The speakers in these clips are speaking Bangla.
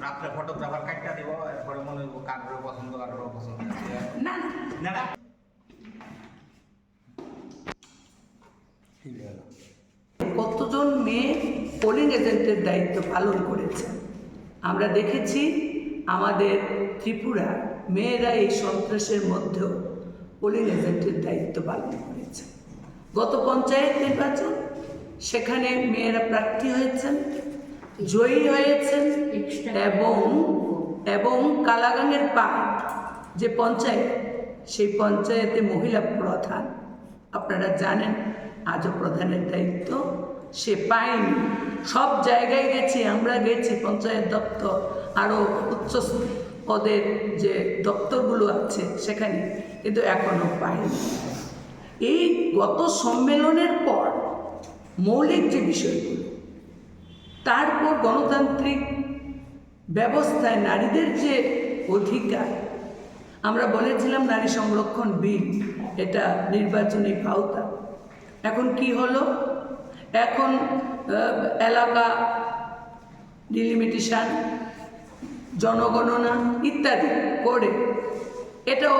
রাত্রে ফটোগ্রাফার কাটটা দিব এরপরে মনে হইব কারোর পছন্দ কারোর পছন্দ না না না কতজন মেয়ে পোলিং এজেন্টের দায়িত্ব পালন করেছে আমরা দেখেছি। আমাদের ত্রিপুরা মেয়েরা এই সন্ত্রাসের মধ্যেও পোলিং এজেন্টের দায়িত্ব পালন করেছে। গত পঞ্চায়েত নির্বাচন, সেখানে মেয়েরা প্রার্থী হয়েছেন, জয়ী হয়েছেন এবং কালাগানের পাড় যে পঞ্চায়েত, সেই পঞ্চায়েতে মহিলা প্রধান, আপনারা জানেন আজও প্রধানের দায়িত্ব সে পায়নি। সব জায়গায় গেছি, আমরা গেছি পঞ্চায়েত দপ্তর, আরও উচ্চ পদের যে দপ্তরগুলো আছে সেখানে, কিন্তু এখনও পায়নি। এই গত সম্মেলনের পর মৌলিক যে বিষয়গুলো, তারপর গণতান্ত্রিক ব্যবস্থায় নারীদের যে অধিকার, আমরা বলেছিলাম নারী সংরক্ষণ বিল, এটা নির্বাচনী ভাওতা। এখন কি হলো? এখন এলাকা ডিলিমিটেশন, জনগণনা ইত্যাদি করে, এটাও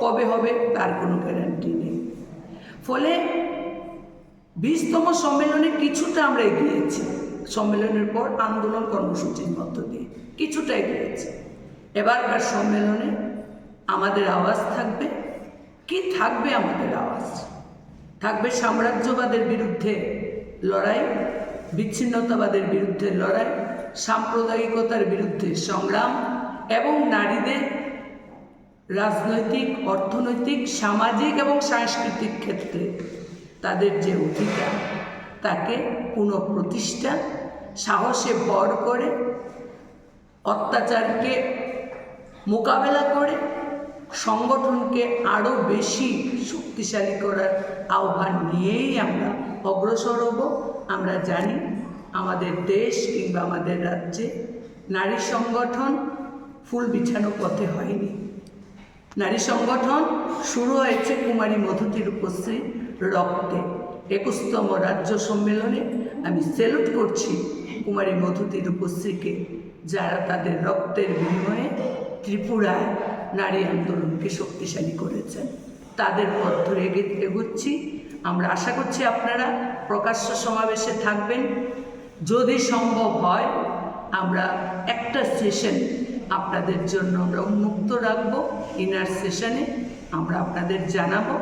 কবে হবে তার কোনো গ্যারান্টি নেই। ফলে 20তম সম্মেলনে কিছুটা আমরা এগিয়েছি, সম্মেলনের পর আন্দোলন কর্মসূচির মধ্য দিয়ে কিছুটা এগিয়েছি। এবারকার সম্মেলনে আমাদের আওয়াজ থাকবে কি? থাকবে আমাদের আওয়াজ থাকবে সাম্রাজ্যবাদের বিরুদ্ধে লড়াই, বিচ্ছিন্নতাবাদের বিরুদ্ধে লড়াই, সাম্প্রদায়িকতার বিরুদ্ধে সংগ্রাম এবং নারীদের রাজনৈতিক, অর্থনৈতিক, সামাজিক এবং সাংস্কৃতিক ক্ষেত্রে তাদের যে অধিকার, তাকে পুনঃপ্রতিষ্ঠা, সাহসে ভর করে, অত্যাচারকে মোকাবেলা করে সংগঠনকে আরও বেশি শক্তিশালী করার আহ্বান নিয়েই আমরা অগ্রসর হব। আমরা জানি আমাদের দেশ কিংবা আমাদের রাজ্যে নারী সংগঠন ফুল বিছানো পথে হয়নি। নারী সংগঠন শুরু হয়েছে কুমারী মধুতি রূপশ্রীর রক্তে। 21তম রাজ্য সম্মেলনে আমি স্যালুট করছি কুমারী মধুতি রূপশ্রীকে, যারা তাদের রক্তের বিনিময়ে ত্রিপুরায় নারী আন্দোলনকে শক্তিশালী করেছেন। তাদের পথ ধরে এগোচ্ছি। আমরা আশা করছি আপনারা প্রকাশ্য সমাবেশে থাকবেন। যদি সম্ভব হয় আমরা একটা সেশন আপনাদের জন্য আমরা উন্মুক্ত রাখবো। ইনার সেশনে আমরা আপনাদের জানাবো